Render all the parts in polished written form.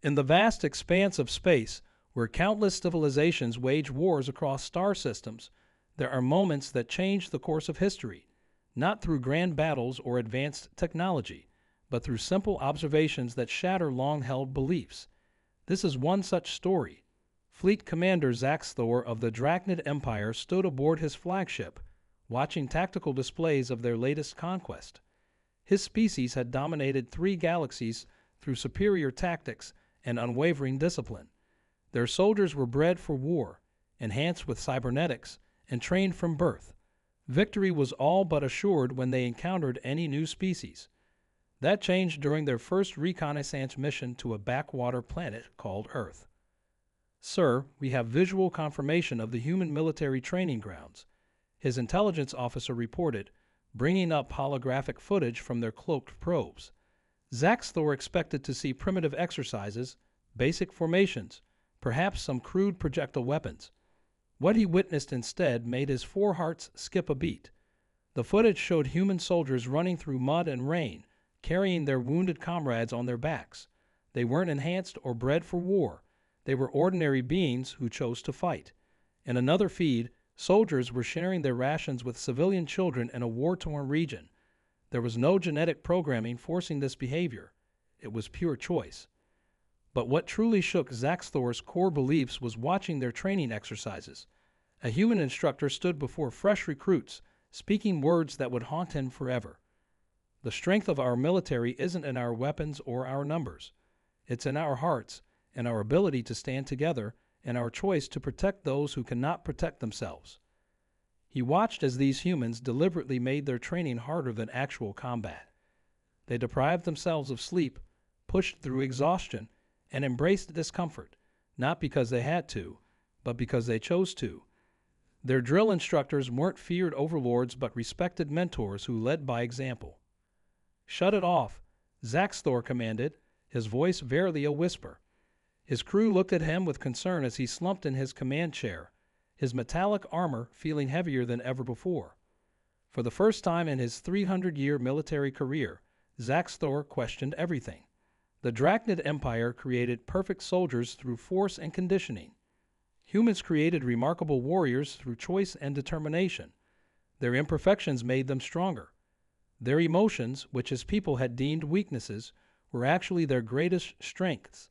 In the vast expanse of space, where countless civilizations wage wars across star systems, there are moments that change the course of history, not through grand battles or advanced technology, but through simple observations that shatter long-held beliefs. This is one such story. Fleet Commander Zaxthor of the Drachnid Empire stood aboard his flagship, watching tactical displays of their latest conquest. His species had dominated 3 galaxies through superior tactics and unwavering discipline. Their soldiers were bred for war, enhanced with cybernetics, and trained from birth. Victory was all but assured when they encountered any new species. That changed during their first reconnaissance mission to a backwater planet called Earth. "Sir, we have visual confirmation of the human military training grounds," his intelligence officer reported, bringing up holographic footage from their cloaked probes. Zaxthor expected to see primitive exercises, basic formations, perhaps some crude projectile weapons. What he witnessed instead made his 4 hearts skip a beat. The footage showed human soldiers running through mud and rain, carrying their wounded comrades on their backs. They weren't enhanced or bred for war. They were ordinary beings who chose to fight. In another feed, soldiers were sharing their rations with civilian children in a war-torn region. There was no genetic programming forcing this behavior. It was pure choice. But what truly shook Zaxthor's core beliefs was watching their training exercises. A human instructor stood before fresh recruits, speaking words that would haunt him forever. "The strength of our military isn't in our weapons or our numbers. It's in our hearts, and our ability to stand together, and our choice to protect those who cannot protect themselves." He watched as these humans deliberately made their training harder than actual combat. They deprived themselves of sleep, pushed through exhaustion, and embraced discomfort, not because they had to, but because they chose to. Their drill instructors weren't feared overlords but respected mentors who led by example. "Shut it off," Zaxthor commanded, his voice barely a whisper. His crew looked at him with concern as he slumped in his command chair, his metallic armor feeling heavier than ever before. For the first time in his 300-year military career, Zaxthor questioned everything. The Drachnid Empire created perfect soldiers through force and conditioning. Humans created remarkable warriors through choice and determination. Their imperfections made them stronger. Their emotions, which his people had deemed weaknesses, were actually their greatest strengths.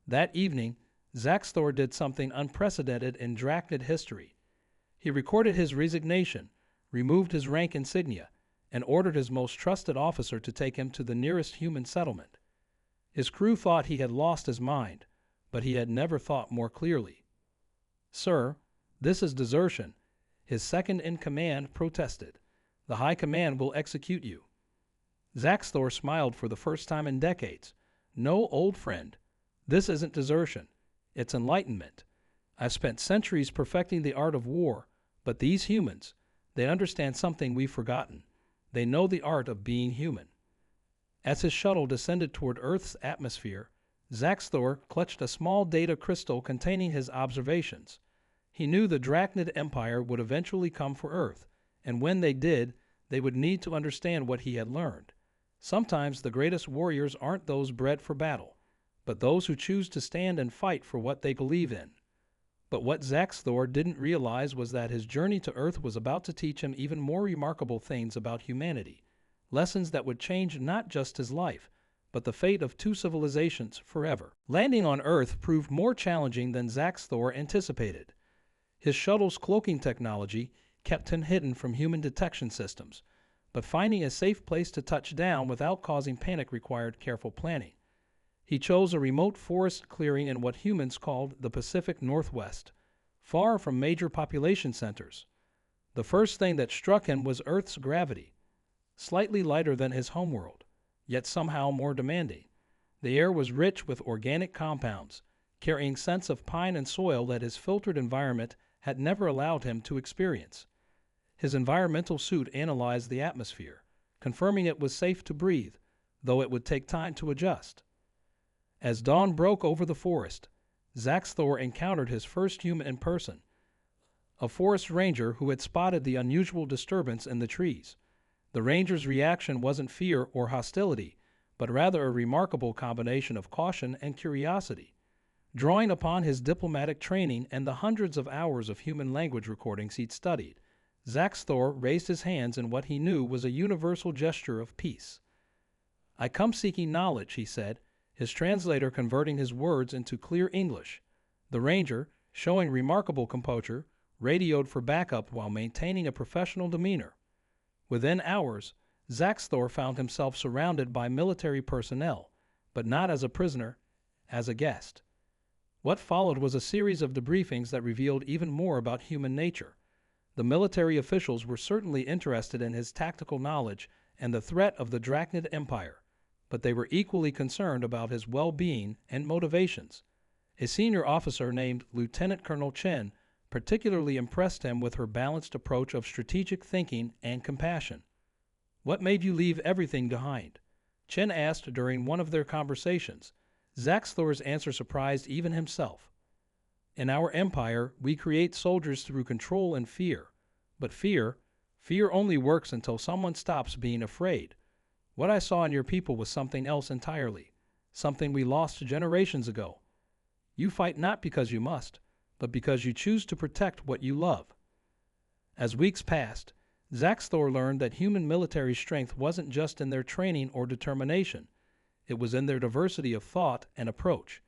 That evening, Zaxthor did something unprecedented in Drachnid history. He recorded his resignation, removed his rank insignia, and ordered his most trusted officer to take him to the nearest human settlement. His crew thought he had lost his mind, but he had never thought more clearly. "Sir, this is desertion," his second-in-command protested. "The High Command will execute you." Zaxthor smiled for the first time in decades. "No, old friend. This isn't desertion. It's enlightenment. I've spent centuries perfecting the art of war, but these humans, they understand something we've forgotten. They know the art of being human." As his shuttle descended toward Earth's atmosphere, Zaxthor clutched a small data crystal containing his observations. He knew the Drachnid Empire would eventually come for Earth, and when they did, they would need to understand what he had learned. Sometimes the greatest warriors aren't those bred for battle, but those who choose to stand and fight for what they believe in. But what Zaxthor didn't realize was that his journey to Earth was about to teach him even more remarkable things about humanity. Lessons that would change not just his life, but the fate of 2 civilizations forever. Landing on Earth proved more challenging than Zaxthor anticipated. His shuttle's cloaking technology kept him hidden from human detection systems, but finding a safe place to touch down without causing panic required careful planning. He chose a remote forest clearing in what humans called the Pacific Northwest, far from major population centers. The first thing that struck him was Earth's gravity. Slightly lighter than his homeworld, yet somehow more demanding. The air was rich with organic compounds, carrying scents of pine and soil that his filtered environment had never allowed him to experience. His environmental suit analyzed the atmosphere, confirming it was safe to breathe, though it would take time to adjust. As dawn broke over the forest, Zaxthor encountered his first human in person, a forest ranger who had spotted the unusual disturbance in the trees. The ranger's reaction wasn't fear or hostility, but rather a remarkable combination of caution and curiosity. Drawing upon his diplomatic training and the hundreds of hours of human language recordings he'd studied, Zaxthor raised his hands in what he knew was a universal gesture of peace. "I come seeking knowledge," he said, his translator converting his words into clear English. The ranger, showing remarkable composure, radioed for backup while maintaining a professional demeanor. Within hours, Zaxthor found himself surrounded by military personnel, but not as a prisoner, as a guest. What followed was a series of debriefings that revealed even more about human nature. The military officials were certainly interested in his tactical knowledge and the threat of the Drachnid Empire, but they were equally concerned about his well-being and motivations. A senior officer named Lieutenant Colonel Chen particularly impressed him with her balanced approach of strategic thinking and compassion. "What made you leave everything behind?" Chen asked during one of their conversations. Zaxthor's answer surprised even himself. "In our empire, we create soldiers through control and fear. But fear only works until someone stops being afraid. What I saw in your people was something else entirely, something we lost generations ago. You fight not because you must, but because you choose to protect what you love." As weeks passed, Zaxthor learned that human military strength wasn't just in their training or determination. It was in their diversity of thought and approach.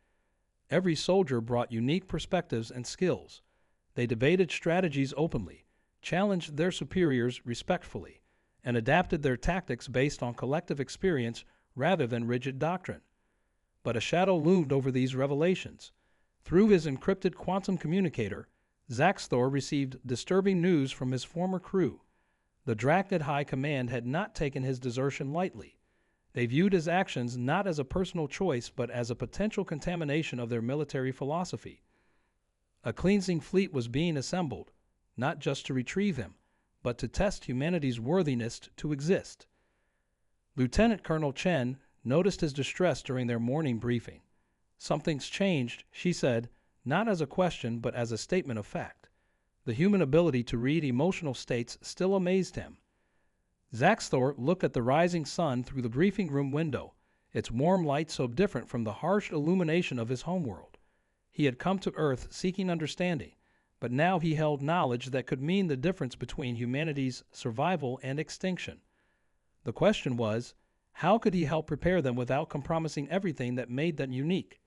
Every soldier brought unique perspectives and skills. They debated strategies openly, challenged their superiors respectfully, and adapted their tactics based on collective experience rather than rigid doctrine. But a shadow loomed over these revelations. Through his encrypted quantum communicator, Zaxthor received disturbing news from his former crew. The Drachnid High Command had not taken his desertion lightly. They viewed his actions not as a personal choice but as a potential contamination of their military philosophy. A cleansing fleet was being assembled, not just to retrieve him, but to test humanity's worthiness to exist. Lieutenant Colonel Chen noticed his distress during their morning briefing. "Something's changed," she said, not as a question but as a statement of fact. The human ability to read emotional states still amazed him. Zaxthor looked at the rising sun through the briefing room window, its warm light so different from the harsh illumination of his homeworld. He had come to Earth seeking understanding, but now he held knowledge that could mean the difference between humanity's survival and extinction. The question was, how could he help prepare them without compromising everything that made them unique?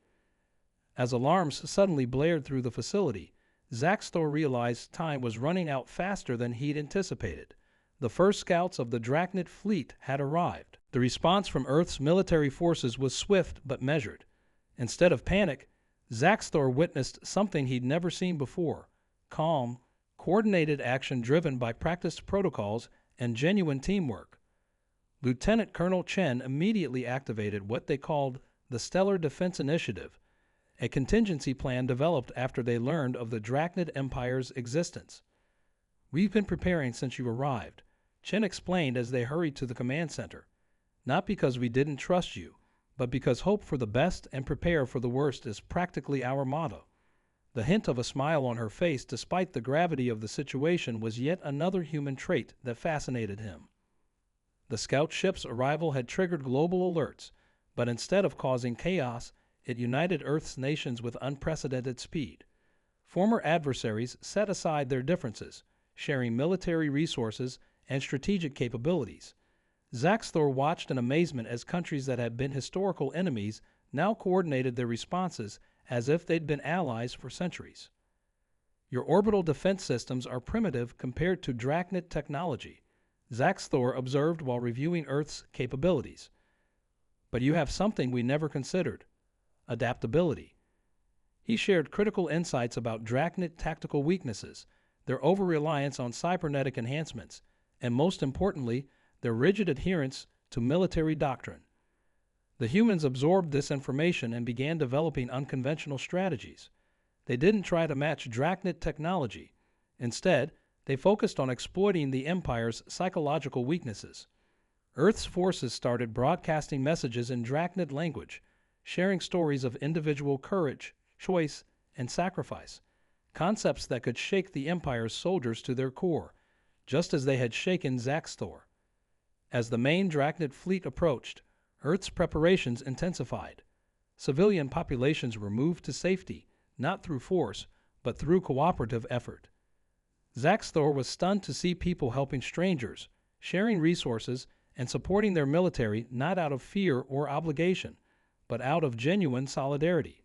As alarms suddenly blared through the facility, Zaxthor realized time was running out faster than he'd anticipated. The first scouts of the Drachnid fleet had arrived. The response from Earth's military forces was swift but measured. Instead of panic, Zaxthor witnessed something he'd never seen before: calm, coordinated action driven by practiced protocols and genuine teamwork. Lieutenant Colonel Chen immediately activated what they called the Stellar Defense Initiative, a contingency plan developed after they learned of the Drachnid Empire's existence. "We've been preparing since you arrived," Chen explained as they hurried to the command center. "Not because we didn't trust you, but because hope for the best and prepare for the worst is practically our motto." The hint of a smile on her face despite the gravity of the situation was yet another human trait that fascinated him. The scout ship's arrival had triggered global alerts, but instead of causing chaos, it united Earth's nations with unprecedented speed. Former adversaries set aside their differences, sharing military resources and strategic capabilities. Zaxthor watched in amazement as countries that had been historical enemies now coordinated their responses as if they'd been allies for centuries. "Your orbital defense systems are primitive compared to Drachnid technology," Zaxthor observed while reviewing Earth's capabilities. "But you have something we never considered: adaptability." He shared critical insights about Drachnid tactical weaknesses, their over-reliance on cybernetic enhancements, and most importantly, their rigid adherence to military doctrine. The humans absorbed this information and began developing unconventional strategies. They didn't try to match Drachnid technology. Instead, they focused on exploiting the Empire's psychological weaknesses. Earth's forces started broadcasting messages in Drachnid language, sharing stories of individual courage, choice, and sacrifice, concepts that could shake the Empire's soldiers to their core, just as they had shaken Zaxthor. As the main Drachnid fleet approached, Earth's preparations intensified. Civilian populations were moved to safety, not through force, but through cooperative effort. Zaxthor was stunned to see people helping strangers, sharing resources, and supporting their military not out of fear or obligation, but out of genuine solidarity.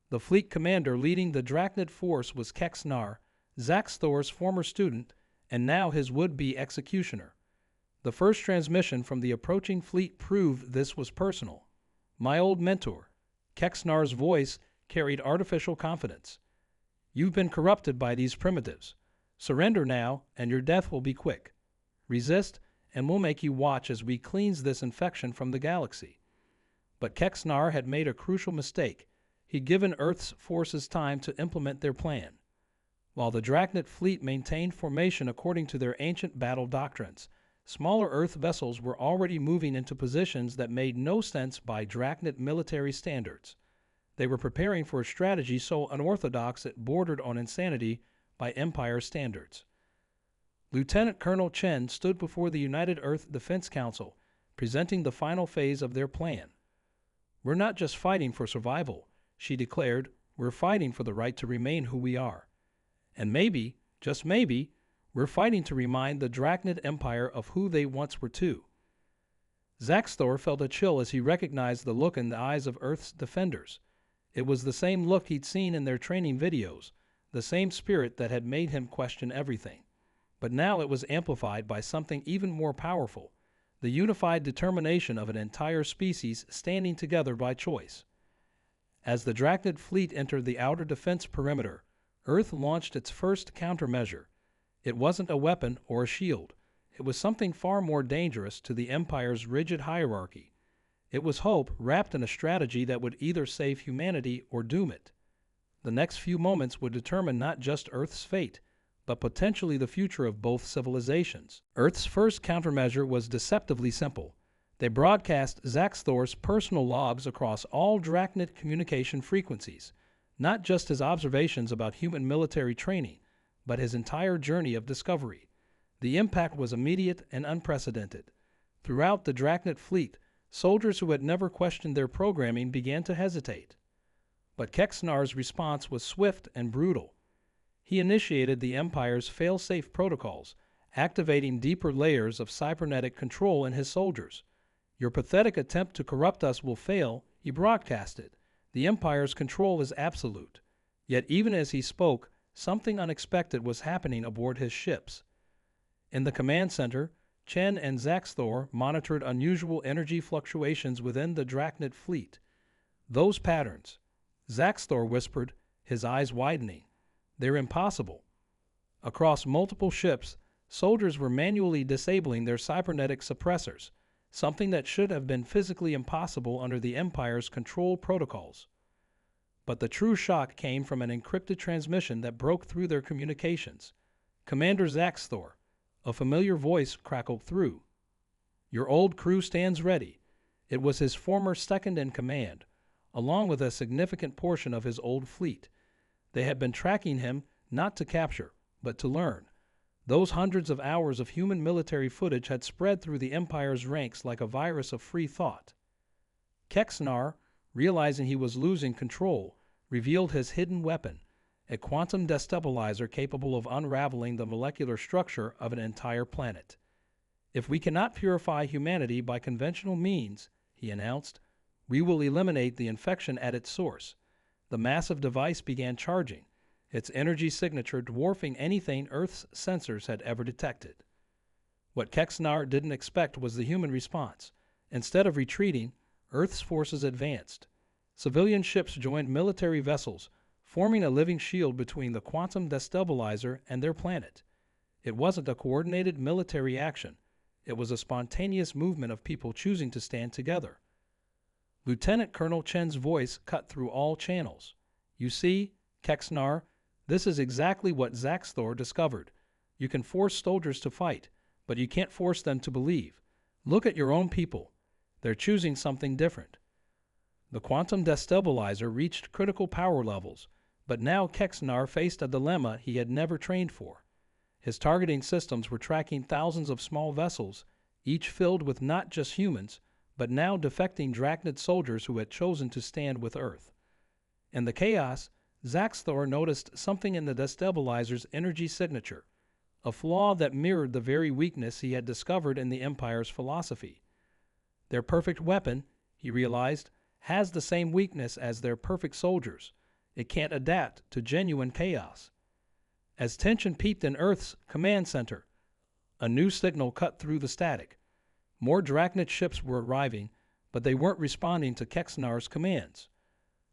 The fleet commander leading the Drachnid force was Kexnar, Zaxthor's former student, and now his would-be executioner. The first transmission from the approaching fleet proved this was personal. "My old mentor." Kexnar's voice carried artificial confidence. "You've been corrupted by these primitives. Surrender now, and your death will be quick. Resist, and we'll make you watch as we cleanse this infection from the galaxy." But Kexnar had made a crucial mistake. He'd given Earth's forces time to implement their plan. While the Drachnid fleet maintained formation according to their ancient battle doctrines, smaller Earth vessels were already moving into positions that made no sense by Drachnid military standards. They were preparing for a strategy so unorthodox it bordered on insanity by Empire standards. Lieutenant Colonel Chen stood before the United Earth Defense Council, presenting the final phase of their plan. "We're not just fighting for survival," she declared. "We're fighting for the right to remain who we are. And maybe, just maybe, we're fighting to remind the Drachnid Empire of who they once were too." Zaxthor felt a chill as he recognized the look in the eyes of Earth's defenders. It was the same look he'd seen in their training videos, the same spirit that had made him question everything. But now it was amplified by something even more powerful, the unified determination of an entire species standing together by choice. As the Drachnid fleet entered the outer defense perimeter, Earth launched its first countermeasure. It wasn't a weapon or a shield. It was something far more dangerous to the Empire's rigid hierarchy. It was hope wrapped in a strategy that would either save humanity or doom it. The next few moments would determine not just Earth's fate, but potentially the future of both civilizations. Earth's first countermeasure was deceptively simple. They broadcast Zaxthor's personal logs across all Drachnid communication frequencies, not just his observations about human military training, but his entire journey of discovery. The impact was immediate and unprecedented. Throughout the Drachnid fleet, soldiers who had never questioned their programming began to hesitate. But Kexnar's response was swift and brutal. He initiated the Empire's fail-safe protocols, activating deeper layers of cybernetic control in his soldiers. "Your pathetic attempt to corrupt us will fail," he broadcasted. "The Empire's control is absolute." Yet even as he spoke, something unexpected was happening aboard his ships. In the command center, Chen and Zaxthor monitored unusual energy fluctuations within the Drachnid fleet. "Those patterns," Zaxthor whispered, his eyes widening. "They're impossible." Across multiple ships, soldiers were manually disabling their cybernetic suppressors, something that should have been physically impossible under the Empire's control protocols. But the true shock came from an encrypted transmission that broke through their communications. "Commander Zaxthor," a familiar voice crackled through. "Your old crew stands ready." It was his former second-in-command, along with a significant portion of his old fleet. They had been tracking him not to capture, but to learn. Those hundreds of hours of human military footage had spread through the Empire's ranks like a virus of free thought. Kexnar, realizing he was losing control, revealed his hidden weapon, a quantum destabilizer capable of unraveling the molecular structure of an entire planet. "If we cannot purify humanity by conventional means," he announced, "we will eliminate the infection at its source." The massive device began charging, its energy signature dwarfing anything Earth's sensors had ever detected. What Kexnar didn't expect was the human response. Instead of retreating, Earth's forces advanced. Civilian ships joined military vessels, forming a living shield between the quantum destabilizer and their planet. It wasn't a coordinated military action. It was a spontaneous movement of people choosing to stand together. Lieutenant Colonel Chen's voice cut through all channels. "You see, Kexnar, this is exactly what Zaxthor discovered. You can force soldiers to fight, but you can't force them to believe. Look at your own people. They're choosing something different." The quantum destabilizer reached critical power levels, but now Kexnar faced a dilemma he had never trained for. His targeting systems were tracking thousands of small vessels, each filled with not just humans, but now defecting Drachnid soldiers who had chosen to stand with Earth. In the chaos, Zaxthor noticed something in the destabilizer's energy signature, a flaw that mirrored the very weakness he had discovered in the Empire's philosophy. Their perfect weapon, he realized, has the same weakness as their perfect soldiers. It can't adapt to genuine chaos. As tension peaked in Earth's command center, a new signal cut through the static. More Drachnid ships were arriving, but they weren't responding to Kexnar's commands.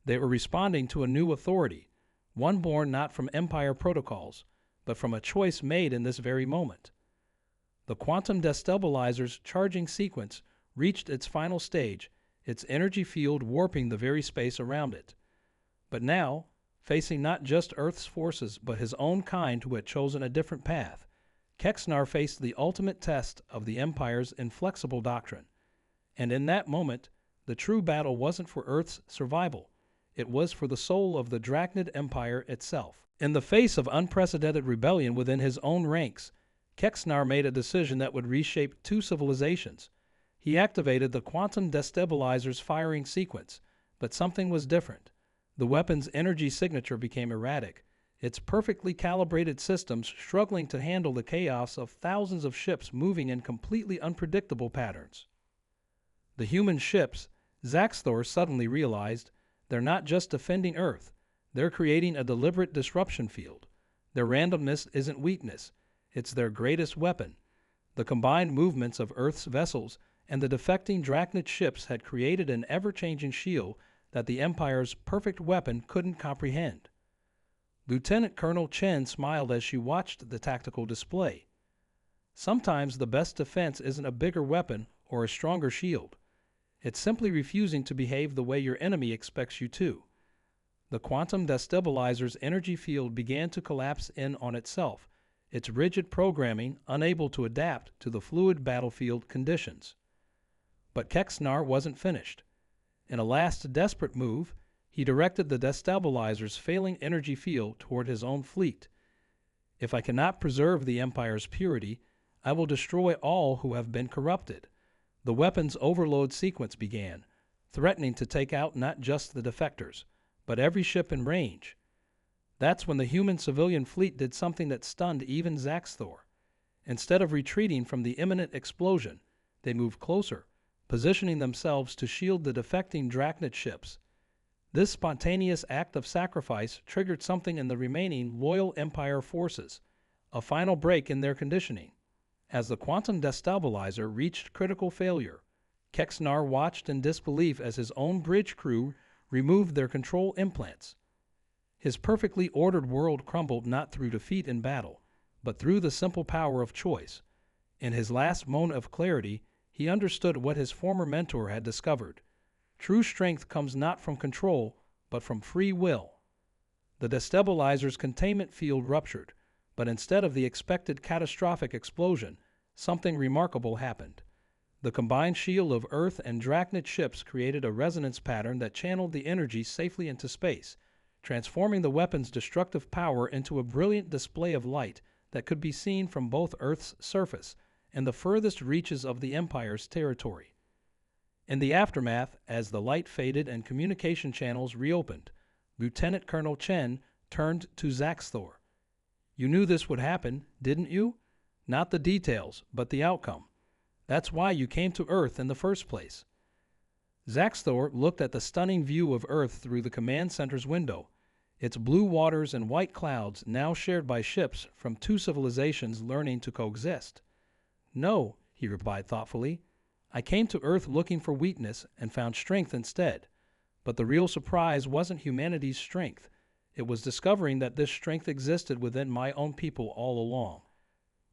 They were responding to a new authority, one born not from Empire protocols, but from a choice made in this very moment. The quantum destabilizer's charging sequence reached its final stage, its energy field warping the very space around it. But now, facing not just Earth's forces but his own kind who had chosen a different path, Kexnar faced the ultimate test of the Empire's inflexible doctrine. And in that moment, the true battle wasn't for Earth's survival. It was for the soul of the Drachnid Empire itself. In the face of unprecedented rebellion within his own ranks, Kexnar made a decision that would reshape two civilizations. He activated the quantum destabilizer's firing sequence, but something was different. The weapon's energy signature became erratic, its perfectly calibrated systems struggling to handle the chaos of thousands of ships moving in completely unpredictable patterns. The human ships, Zaxthor suddenly realized, they're not just defending Earth, they're creating a deliberate disruption field. Their randomness isn't weakness, it's their greatest weapon. The combined movements of Earth's vessels and the defecting Drachnid ships had created an ever-changing shield that the Empire's perfect weapon couldn't comprehend. Lieutenant Colonel Chen smiled as she watched the tactical display. Sometimes the best defense isn't a bigger weapon or a stronger shield. It's simply refusing to behave the way your enemy expects you to. The quantum destabilizer's energy field began to collapse in on itself, its rigid programming unable to adapt to the fluid battlefield conditions. But Kexnar wasn't finished. In a last desperate move, he directed the destabilizer's failing energy field toward his own fleet. If I cannot preserve the Empire's purity, I will destroy all who have been corrupted. The weapons overload sequence began, threatening to take out not just the defectors, but every ship in range. That's when the human civilian fleet did something that stunned even Zaxthor. Instead of retreating from the imminent explosion, they moved closer, positioning themselves to shield the defecting Drachnid ships. This spontaneous act of sacrifice triggered something in the remaining loyal Empire forces, a final break in their conditioning. As the quantum destabilizer reached critical failure, Kexnar watched in disbelief as his own bridge crew removed their control implants. His perfectly ordered world crumbled not through defeat in battle, but through the simple power of choice. In his last moment of clarity, he understood what his former mentor had discovered. True strength comes not from control, but from free will. The destabilizer's containment field ruptured, but instead of the expected catastrophic explosion, something remarkable happened. The combined shield of Earth and Drachnid ships created a resonance pattern that channeled the energy safely into space, transforming the weapon's destructive power into a brilliant display of light that could be seen from both Earth's surface and the furthest reaches of the Empire's territory. In the aftermath, as the light faded and communication channels reopened, Lieutenant Colonel Chen turned to Zaxthor. "You knew this would happen, didn't you? Not the details, but the outcome. That's why you came to Earth in the first place." Zaxthor looked at the stunning view of Earth through the command center's window, its blue waters and white clouds now shared by ships from two civilizations learning to coexist. "No," he replied thoughtfully. "I came to Earth looking for weakness and found strength instead. But the real surprise wasn't humanity's strength. It was discovering that this strength existed within my own people all along.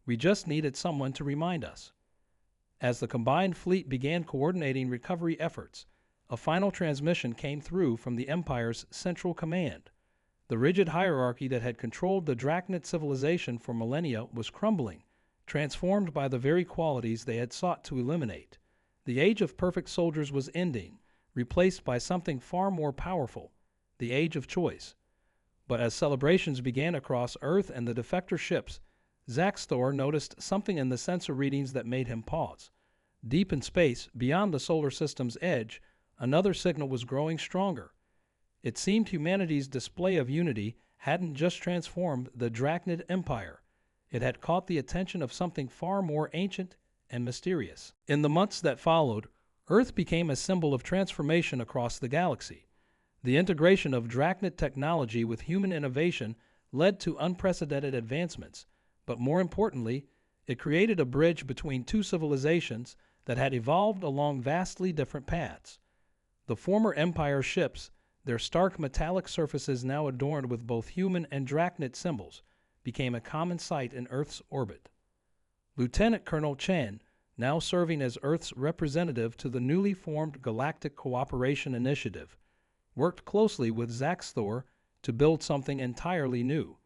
We just needed someone to remind us." As the combined fleet began coordinating recovery efforts, a final transmission came through from the Empire's central command. The rigid hierarchy that had controlled the Drachnid civilization for millennia was crumbling, transformed by the very qualities they had sought to eliminate. The age of perfect soldiers was ending, replaced by something far more powerful, the age of choice. But as celebrations began across Earth and the defector ships, Zaxthor noticed something in the sensor readings that made him pause. Deep in space, beyond the solar system's edge, another signal was growing stronger. It seemed humanity's display of unity hadn't just transformed the Drachnid Empire, it had caught the attention of something far more ancient and mysterious. In the months that followed, Earth became a symbol of transformation across the galaxy. The integration of Drachnid technology with human innovation led to unprecedented advancements, but more importantly, it created a bridge between two civilizations that had evolved along vastly different paths. The former Empire ships, their stark metallic surfaces now adorned with both human and Drachnid symbols, became a common sight in Earth's orbit. Lieutenant Colonel Chen, now serving as Earth's representative to the newly formed Galactic Cooperation Initiative, worked closely with Zaxthor to build something entirely new.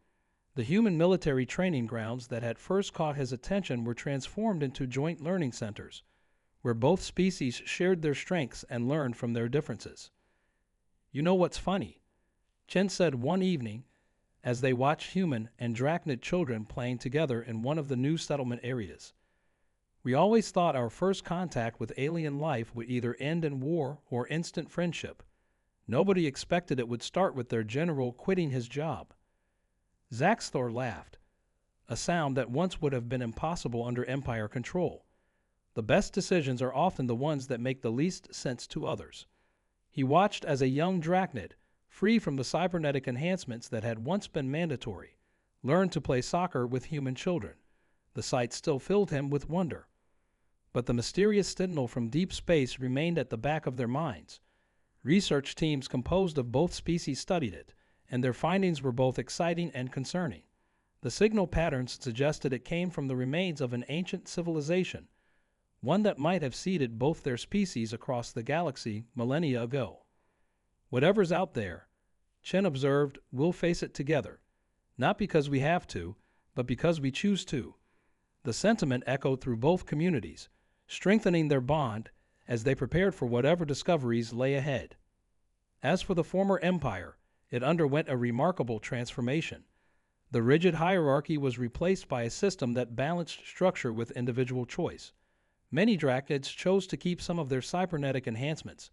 The human military training grounds that had first caught his attention were transformed into joint learning centers, where both species shared their strengths and learned from their differences. "You know what's funny?" Chen said one evening as they watched human and Drachnid children playing together in one of the new settlement areas. "We always thought our first contact with alien life would either end in war or instant friendship. Nobody expected it would start with their general quitting his job." Zaxthor laughed, a sound that once would have been impossible under Empire control. The best decisions are often the ones that make the least sense to others. He watched as a young Drachnid, free from the cybernetic enhancements that had once been mandatory, learned to play soccer with human children. The sight still filled him with wonder. But the mysterious signal from deep space remained at the back of their minds. Research teams composed of both species studied it, and their findings were both exciting and concerning. The signal patterns suggested it came from the remains of an ancient civilization, one that might have seeded both their species across the galaxy millennia ago. "Whatever's out there," Chen observed, "we'll face it together, not because we have to, but because we choose to." The sentiment echoed through both communities, strengthening their bond as they prepared for whatever discoveries lay ahead. As for the former empire, it underwent a remarkable transformation. The rigid hierarchy was replaced by a system that balanced structure with individual choice. Many Dracnids chose to keep some of their cybernetic enhancements,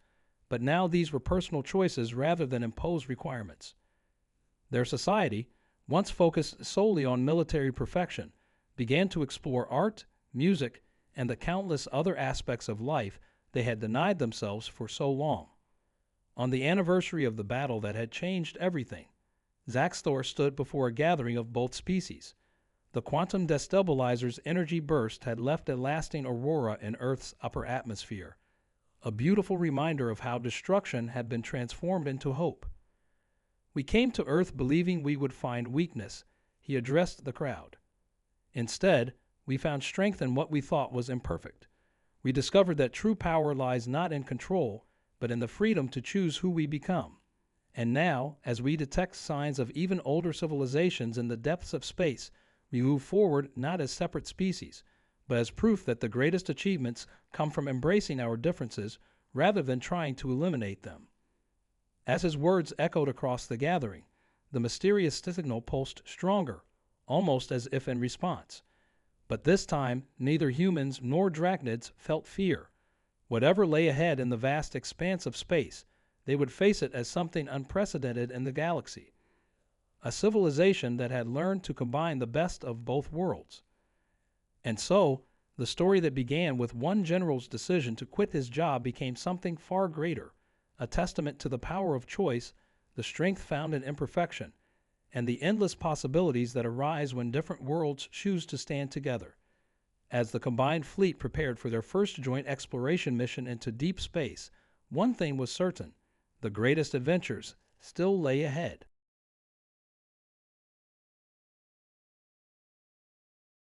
but now these were personal choices rather than imposed requirements. Their society, once focused solely on military perfection, began to explore art, music, and the countless other aspects of life they had denied themselves for so long. On the anniversary of the battle that had changed everything, Zaxthor stood before a gathering of both species. The quantum destabilizer's energy burst had left a lasting aurora in Earth's upper atmosphere, a beautiful reminder of how destruction had been transformed into hope. "We came to Earth believing we would find weakness," he addressed the crowd. "Instead, we found strength in what we thought was imperfect. We discovered that true power lies not in control, but in the freedom to choose who we become. And now, as we detect signs of even older civilizations in the depths of space, we move forward not as separate species, but as proof that the greatest achievements come from embracing our differences rather than trying to eliminate them." As his words echoed across the gathering, the mysterious signal pulsed stronger, almost as if in response. But this time, neither humans nor Drachnids felt fear. Whatever lay ahead in the vast expanse of space, they would face it as something unprecedented in the galaxy. A civilization that had learned to combine the best of both worlds. And so, the story that began with one general's decision to quit his job became something far greater, a testament to the power of choice, the strength found in imperfection, and the endless possibilities that arise when different worlds choose to stand together. As the combined fleet prepared for their first joint exploration mission into deep space, one thing was certain: the greatest adventures still lay ahead.